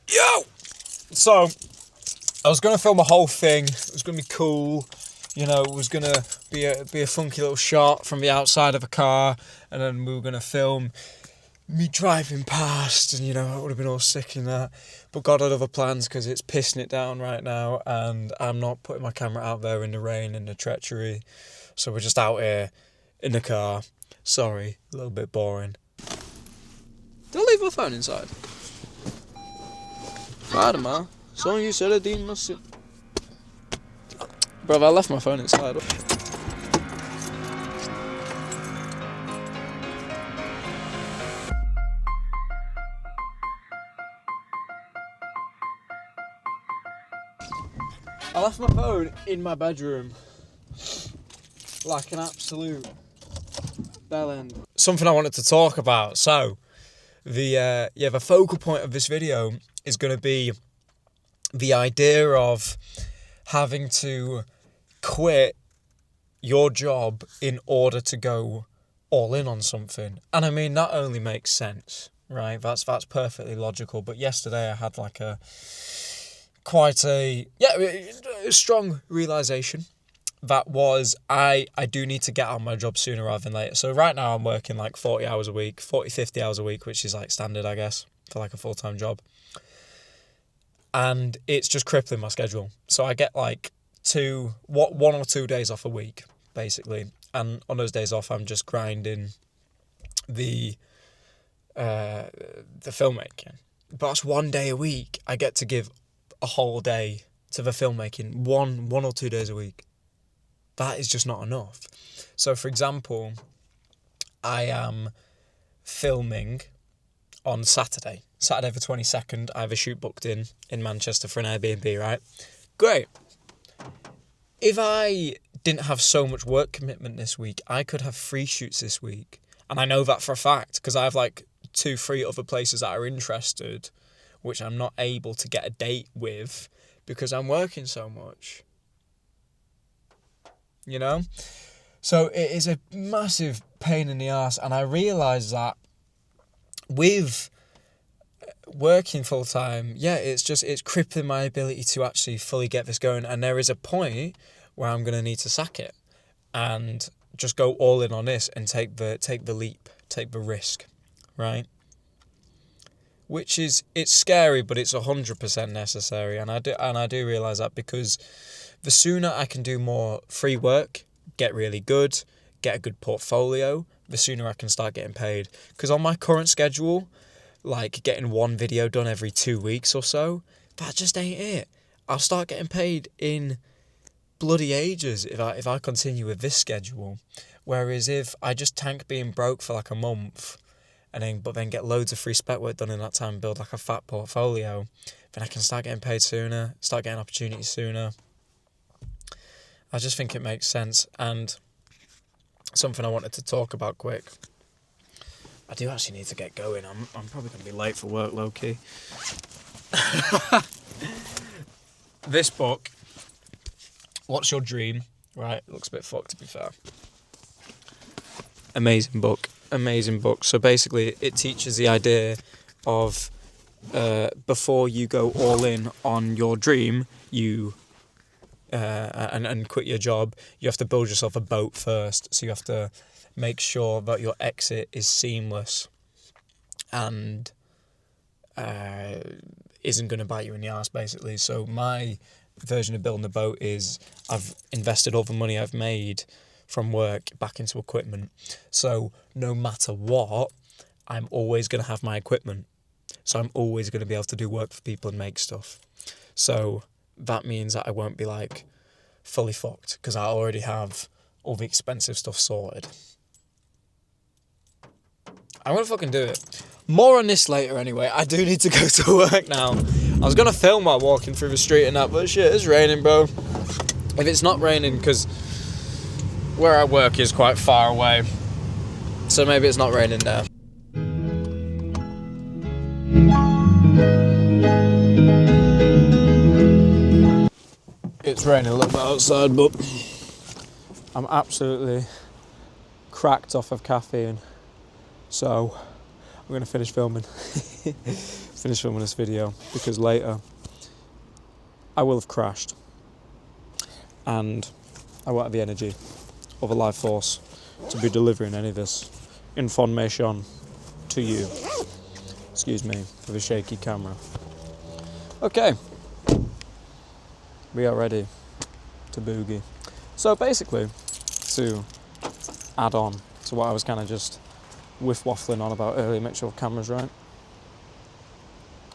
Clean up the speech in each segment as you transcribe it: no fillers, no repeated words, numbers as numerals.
Yo! So, I was going to film a whole thing. It was going to be cool. You know, it was going to be a funky little shot from the outside of a car. And then we were going to film me driving past. And, you know, I would have been all sick in that. But God had other plans because it's pissing it down right now. And I'm not putting my camera out there in the rain and the treachery. So we're just out here in the car. Sorry, a little bit boring. Did I leave my phone inside? Pardon me. So you said I didn't miss it. Bro, I left my phone inside. I left my phone in my bedroom. Like an absolute bellend. Something I wanted to talk about. So, the focal point of this video is going to be the idea of having to quit your job in order to go all in on something. And I mean, that only makes sense, right? That's perfectly logical. But yesterday I had like a strong realization. That was, I do need to get out of my job sooner rather than later. So right now I'm working like 40 hours a week, 50 hours a week, which is like standard, I guess, for like a full-time job. And it's just crippling my schedule. So I get like 1 or 2 days off a week, basically. And on those days off, I'm just grinding the filmmaking. But that's 1 day a week. I get to give a whole day to the filmmaking, one or 2 days a week. That is just not enough. So, for example, I am filming on Saturday the 22nd. I have a shoot booked in Manchester for an Airbnb, right? Great. If I didn't have so much work commitment this week, I could have 3 shoots this week. And I know that for a fact because I have like 2-3 other places that are interested, which I'm not able to get a date with because I'm working so much. You know? So it is a massive pain in the arse. And I realise that with working full time, it's crippling my ability to actually fully get this going. And there is a point where I'm going to need to sack it and just go all in on this and take the leap, take the risk, right? Which is, it's scary, but it's 100% necessary. And I do realise that because the sooner I can do more free work, get really good, get a good portfolio, the sooner I can start getting paid. Because on my current schedule, like getting 1 video done every 2 weeks or so, that just ain't it. I'll start getting paid in bloody ages if I continue with this schedule. Whereas if I just tank being broke for like a month, but then get loads of free spec work done in that time, build like a fat portfolio, then I can start getting paid sooner, start getting opportunities sooner. I just think it makes sense. And something I wanted to talk about quick. I do actually need to get going. I'm probably going to be late for work, low-key. This book, What's Your Dream? Right, it looks a bit fucked to be fair. Amazing book. So basically it teaches the idea of before you go all in on your dream, you and quit your job, you have to build yourself a boat first. So you have to make sure that your exit is seamless and isn't going to bite you in the arse, basically. So my version of building a boat is I've invested all the money I've made from work back into equipment. So no matter what, I'm always going to have my equipment. So I'm always going to be able to do work for people and make stuff. So that means that I won't be like fully fucked because I already have all the expensive stuff sorted. I'm going to fucking do it. More on this later anyway. I do need to go to work now. I was going to film while walking through the street and that, but shit, it's raining, bro. If it's not raining, because where I work is quite far away, so maybe it's not raining there. It's raining a little bit outside, but I'm absolutely cracked off of caffeine. So I'm going to finish filming this video, because later I will have crashed and I won't have the energy of a life force to be delivering any of this information to you. Excuse me for the shaky camera. Okay, we are ready to boogie. So basically, to add on to what I was kind of just waffling on about earlier, make sure the camera's right.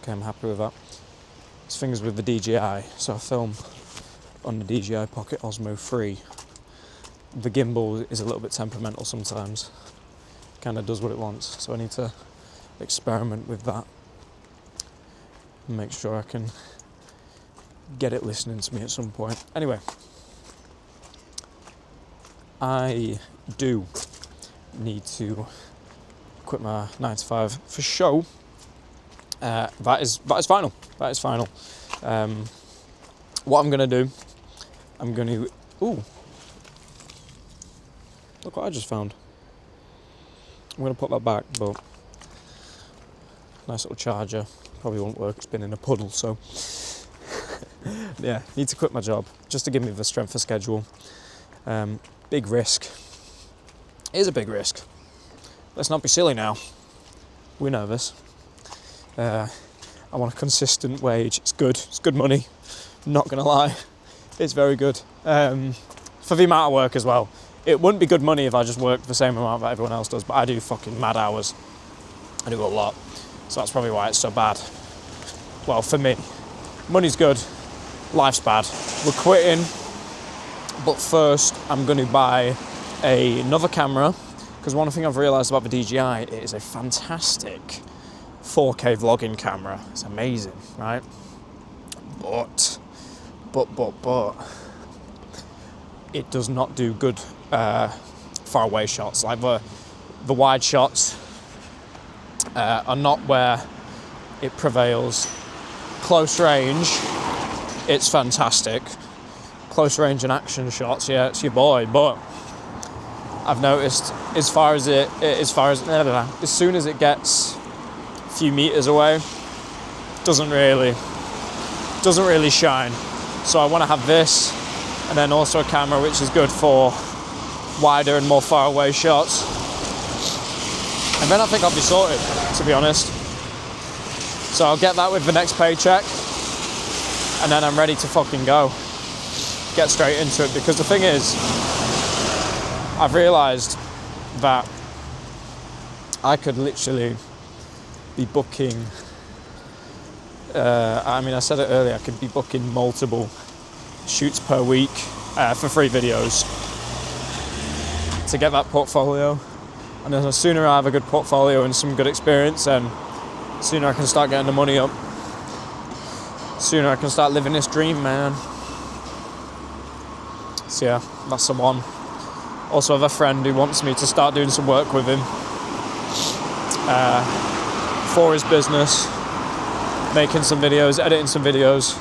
Okay, I'm happy with that. This thing's with the DJI, so I film on the DJI Pocket Osmo 3. The gimbal is a little bit temperamental sometimes. Kind of does what it wants, so I need to experiment with that and make sure I can get it listening to me at some point. Anyway, I do need to quit my 9 to 5 for show. That is final. What I'm gonna do, ooh, look what I just found. I'm gonna put that back, but nice little charger. Probably won't work, it's been in a puddle, so yeah, need to quit my job just to give me the strength of schedule. Big risk. It is a big risk. Let's not be silly now. We're nervous. I want a consistent wage. It's good money, not gonna lie. It's very good. For the amount of work as well. It wouldn't be good money if I just worked the same amount that everyone else does, but I do fucking mad hours. I do a lot. So that's probably why it's so bad. Well, for me. Money's good, life's bad. We're quitting, but first I'm going to buy another camera, because one thing I've realised about the DJI, it is a fantastic 4K vlogging camera. It's amazing, right? But it does not do good far away shots. Like the wide shots are not where it prevails. Close range, it's fantastic. Close range and action shots, yeah, it's your boy. But I've noticed as soon as it gets a few meters away, doesn't really shine. So I want to have this, and then also a camera which is good for wider and more far away shots. And then I think I'll be sorted, to be honest. So I'll get that with the next paycheck, and then I'm ready to fucking go. Get straight into it, because the thing is, I've realised that I could literally be booking, I said it earlier, I could be booking multiple shoots per week for free videos to get that portfolio. And then the sooner I have a good portfolio and some good experience, then the sooner I can start getting the money up. Sooner I can start living this dream, man. So yeah, that's the one. Also have a friend who wants me to start doing some work with him for his business, making some videos, editing some videos.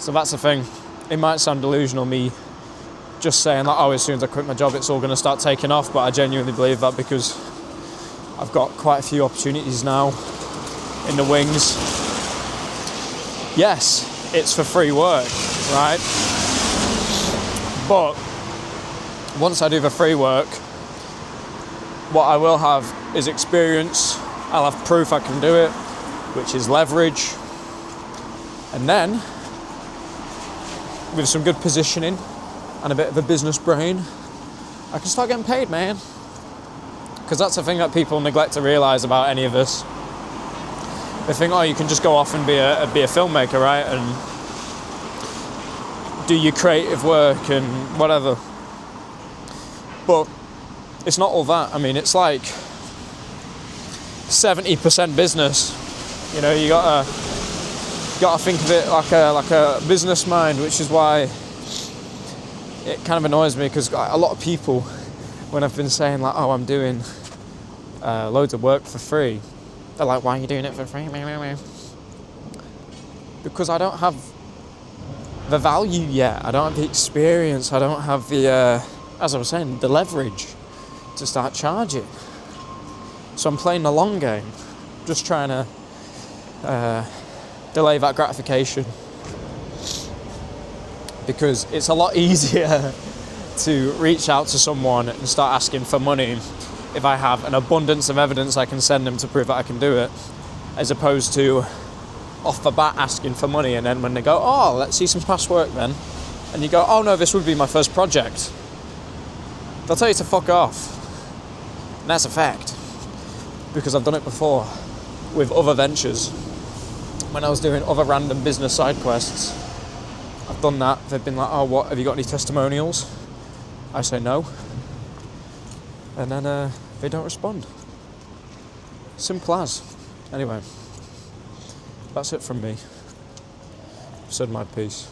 So that's the thing. It might sound delusional, me just saying like, oh, as soon as I quit my job, it's all going to start taking off, but I genuinely believe that, because I've got quite a few opportunities now in the wings. Yes, it's for free work, right? But once I do the free work, what I will have is experience. I'll have proof I can do it, which is leverage. And then, with some good positioning and a bit of a business brain, I can start getting paid, man. Because that's the thing that people neglect to realise about any of us. They think, oh, you can just go off and be a filmmaker, right? And do your creative work and whatever. But it's not all that. I mean, it's like 70% business. You know, you gotta think of it like a business mind, which is why it kind of annoys me, because a lot of people, when I've been saying like, oh, I'm doing loads of work for free, they're like, why are you doing it for free? Because I don't have the value yet. I don't have the experience. I don't have the, as I was saying, the leverage to start charging. So I'm playing the long game, just trying to delay that gratification, because it's a lot easier to reach out to someone and start asking for money if I have an abundance of evidence I can send them to prove that I can do it, as opposed to off the bat asking for money, and then when they go, oh, let's see some past work then, and you go, oh no, this would be my first project, they'll tell you to fuck off. And that's a fact, because I've done it before with other ventures. When I was doing other random business side quests, I've done that. They've been like, oh, what, have you got any testimonials? I say no. And then they don't respond. Simple as. Anyway, that's it from me. I've said my piece.